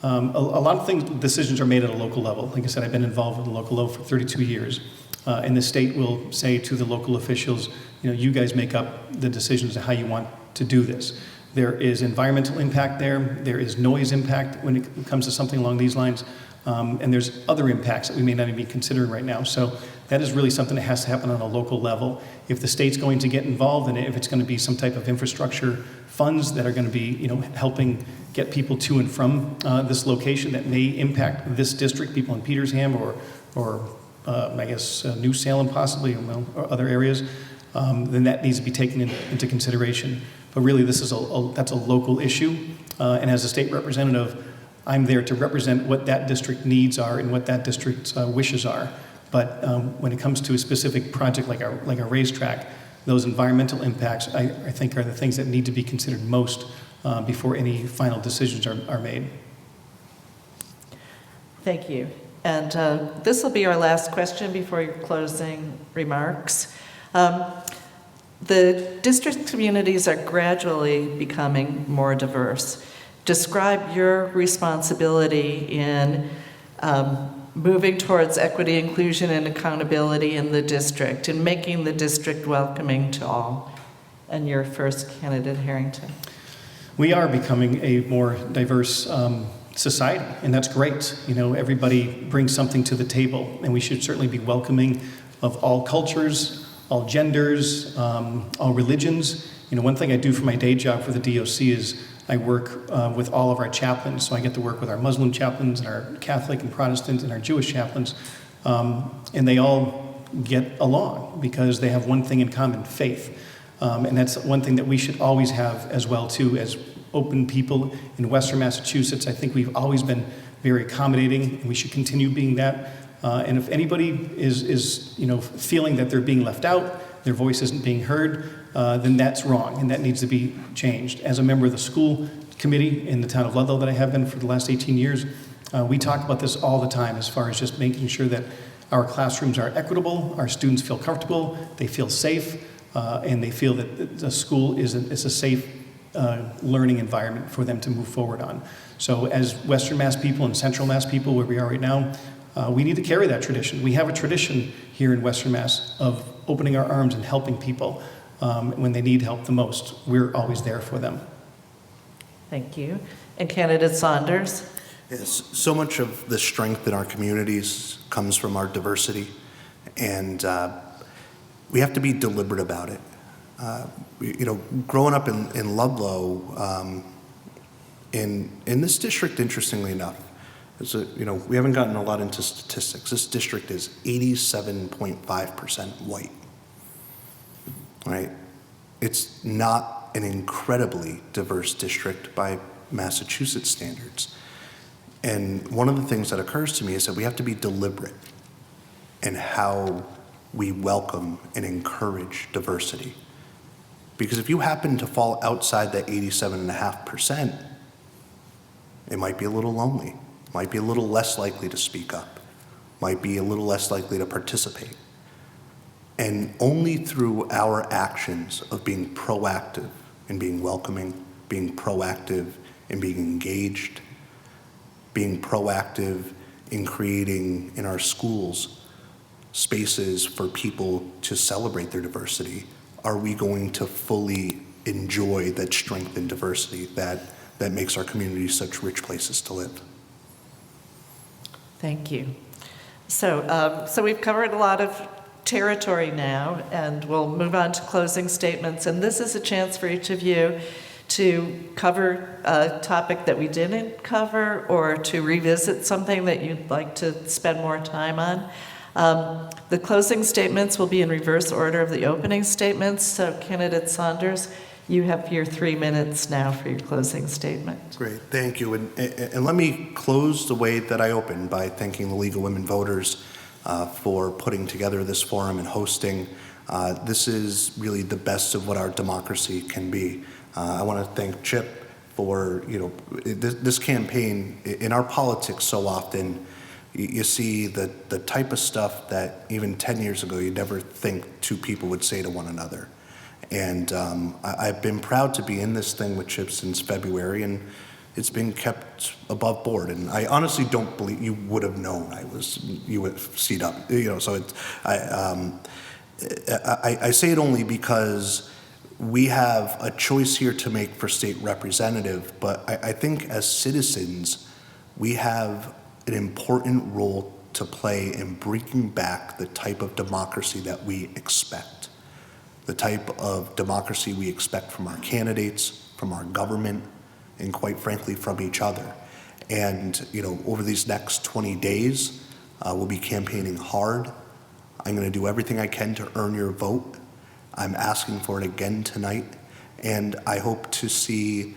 B: A lot of decisions are made at a local level. Like I said, I've been involved with the local level for 32 years. And the state will say to the local officials, you know, you guys make up the decisions of how you want to do this. There is environmental impact there. There is noise impact when it comes to something along these lines. And there's other impacts that we may not even be considering right now. So that is really something that has to happen on a local level. If the state's going to get involved in it, if it's going to be some type of infrastructure funds that are going to be, you know, helping get people to and from this location that may impact this district, people in Petersham or I guess New Salem possibly, or other areas, then that needs to be taken into consideration. But really, this is that's a local issue, and as a state representative, I'm there to represent what that district needs are and what that district's wishes are. But when it comes to a specific project like a racetrack, those environmental impacts, I think, are the things that need to be considered most before any final decisions are made.
A: Thank you. And this will be our last question before your closing remarks. The district communities are gradually becoming more diverse. Describe your responsibility in moving towards equity, inclusion, and accountability in the district, and making the district welcoming to all. And your first, Candidate Harrington.
B: We are becoming a more diverse society, and that's great. You know, everybody brings something to the table, and we should certainly be welcoming of all cultures, all genders, all religions. You know, one thing I do for my day job for the DOC is I work with all of our chaplains, so I get to work with our Muslim chaplains and our Catholic and Protestant and our Jewish chaplains, and they all get along because they have one thing in common, faith. And that's one thing that we should always have as well, too, as open people in Western Massachusetts. I think we've always been very accommodating, and we should continue being that. And if anybody is you know, feeling that they're being left out, their voice isn't being heard, then that's wrong, and that needs to be changed. As a member of the school committee in the town of Ludlow that I have been for the last 18 years, we talk about this all the time as far as just making sure that our classrooms are equitable, our students feel comfortable, they feel safe, and they feel that the school is a safe learning environment for them to move forward on. So as Western Mass people and Central Mass people, where we are right now, we need to carry that tradition. We have a tradition here in Western Mass of opening our arms and helping people when they need help the most. We're always there for them.
A: Thank you. And candidate Saunders?
C: Yes, so much of the strength in our communities comes from our diversity, and we have to be deliberate about it. Growing up in Ludlow, in this district, interestingly enough, we haven't gotten a lot into statistics. This district is 87.5% white, right? It's not an incredibly diverse district by Massachusetts standards. And one of the things that occurs to me is that we have to be deliberate in how we welcome and encourage diversity. Because if you happen to fall outside that 87.5%, it might be a little lonely, might be a little less likely to speak up, might be a little less likely to participate. And only through our actions of being proactive and being welcoming, being proactive and being engaged, being proactive in creating in our schools spaces for people to celebrate their diversity, are we going to fully enjoy that strength and diversity that makes our communities such rich places to live.
A: Thank you. So we've covered a lot of territory now, and we'll move on to closing statements. And this is a chance for each of you to cover a topic that we didn't cover or to revisit something that you'd like to spend more time on. The closing statements will be in reverse order of the opening statements. So candidate Saunders, you have your 3 minutes now for your closing statement.
C: Great, thank you. And let me close the way that I opened by thanking the League of Women Voters for putting together this forum and hosting. This is really the best of what our democracy can be. I want to thank Chip for, this campaign. In our politics so often, you see the type of stuff that even 10 years ago you'd never think two people would say to one another. And I've been proud to be in this thing with Chip since February, and it's been kept above board. And I honestly don't believe you would have known you would have seen up. So I say it only because we have a choice here to make for state representative, but I think as citizens, we have an important role to play in bringing back the type of democracy that we expect, the type of democracy we expect from our candidates, from our government, and quite frankly, from each other. And, over these next 20 days, we'll be campaigning hard. I'm going to do everything I can to earn your vote. I'm asking for it again tonight, and I hope to see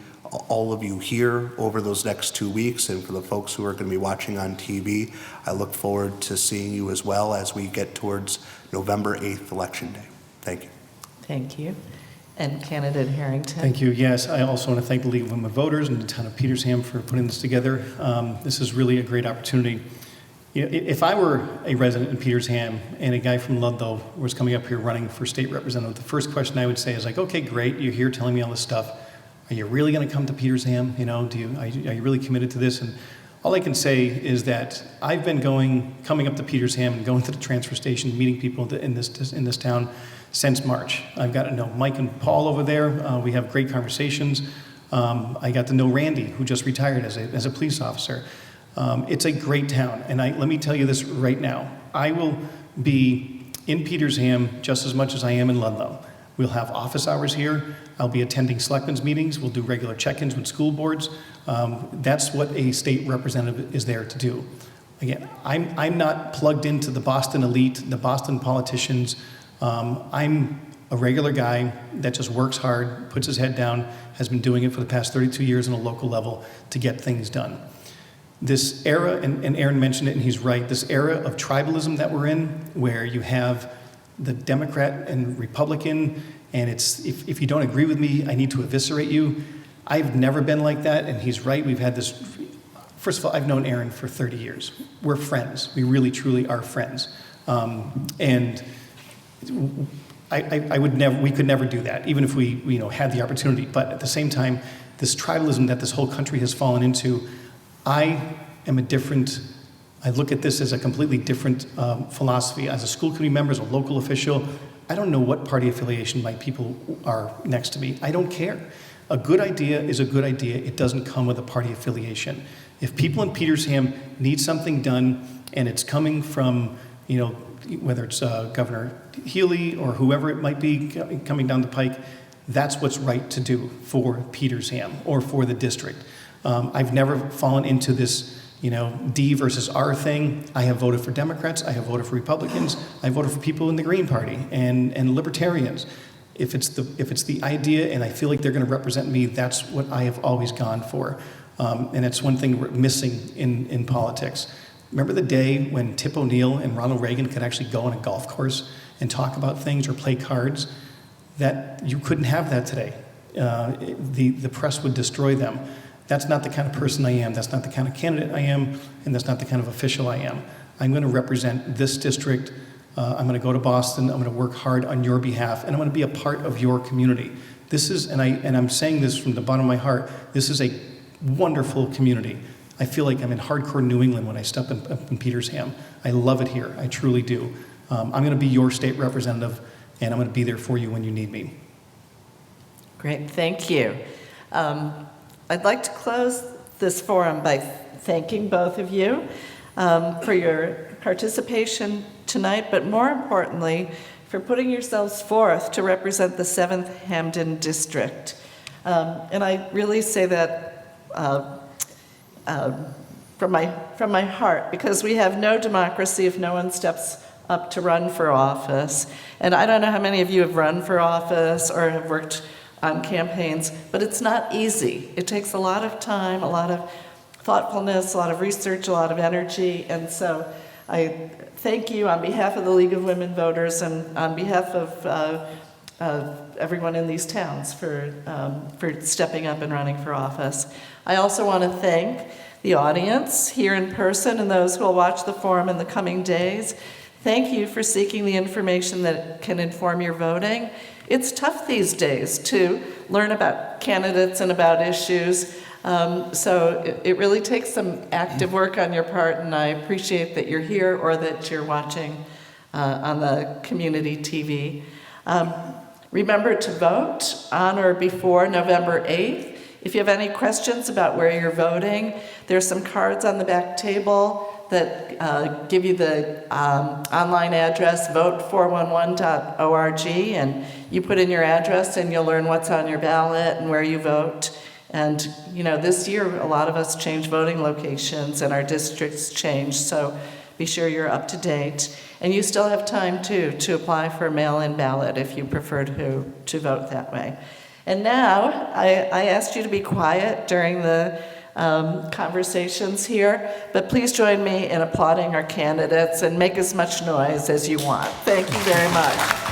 C: all of you here over those next 2 weeks, and for the folks who are going to be watching on TV, I look forward to seeing you as well as we get towards November 8th, Election Day. Thank you.
A: Thank you. And candidate Harrington.
B: Thank you. Yes, I also want to thank the League of Women Voters and the town of Petersham for putting this together. This is really a great opportunity. If I were a resident in Petersham and a guy from Ludlow was coming up here running for state representative, the first question I would say is like, okay, great, you're here telling me all this stuff. Are you really going to come to Petersham? Are you really committed to this? And all I can say is that I've been coming up to Petersham and going to the transfer station, meeting people in this town since March. I've got to know Mike and Paul over there. We have great conversations. I got to know Randy, who just retired as a police officer. It's a great town, and let me tell you this right now. I will be in Petersham just as much as I am in Ludlow. We'll have office hours here. I'll be attending selectmen's meetings. We'll do regular check-ins with school boards. That's what a state representative is there to do. Again, I'm not plugged into the Boston elite, the Boston politicians. I'm a regular guy that just works hard, puts his head down, has been doing it for the past 32 years on a local level to get things done. This era, and Aaron mentioned it and he's right, this era of tribalism that we're in, where you have the Democrat and Republican, and it's, if you don't agree with me, I need to eviscerate you. I've never been like that, and he's right. We've had this, first of all, I've known Aaron for 30 years. We're friends. We really, truly are friends. And we could never do that, even if we had the opportunity. But at the same time, this tribalism that this whole country has fallen into, I look at this as a completely different philosophy. As a school committee member, as a local official, I don't know what party affiliation my people are next to me. I don't care. A good idea is a good idea. It doesn't come with a party affiliation. If people in Petersham need something done and it's coming from, whether it's Governor Healy or whoever it might be coming down the pike, that's what's right to do for Petersham or for the district. I've never fallen into this, D versus R thing. I have voted for Democrats. I have voted for Republicans. I voted for people in the Green Party and Libertarians. If it's the idea and I feel like they're going to represent me, that's what I have always gone for. And it's one thing we're missing in politics. Remember the day when Tip O'Neill and Ronald Reagan could actually go on a golf course and talk about things or play cards? That you couldn't have that today. The press would destroy them. That's not the kind of person I am. That's not the kind of candidate I am, and that's not the kind of official I am. I'm going to represent this district. I'm going to go to Boston. I'm going to work hard on your behalf, and I'm going to be a part of your community. This is, and I'm saying this from the bottom of my heart, this is a wonderful community. I feel like I'm in hardcore New England when I step up in Petersham. I love it here. I truly do. I'm going to be your state representative, and I'm going to be there for you when you need me.
A: Great, thank you. I'd like to close this forum by thanking both of you for your participation tonight, but more importantly, for putting yourselves forth to represent the 7th Hampden District. And I really say that from my heart, because we have no democracy if no one steps up to run for office. And I don't know how many of you have run for office or have worked on campaigns, but it's not easy. It takes a lot of time, a lot of thoughtfulness, a lot of research, a lot of energy. And so I thank you on behalf of the League of Women Voters and on behalf of everyone in these towns for stepping up and running for office. I also want to thank the audience here in person and those who will watch the forum in the coming days. Thank you for seeking the information that can inform your voting. It's tough these days to learn about candidates and about issues, so it really takes some active work on your part, and I appreciate that you're here or that you're watching on the community TV. Remember to vote on or before November 8th. If you have any questions about where you're voting, there's some cards on the back table that give you the online address, vote411.org, and you put in your address and you'll learn what's on your ballot and where you vote. And this year a lot of us change voting locations and our districts change, so be sure you're up to date. And you still have time too to apply for a mail-in ballot if you prefer to vote that way. And now I asked you to be quiet during the conversations here, but please join me in applauding our candidates and make as much noise as you want. Thank you very much.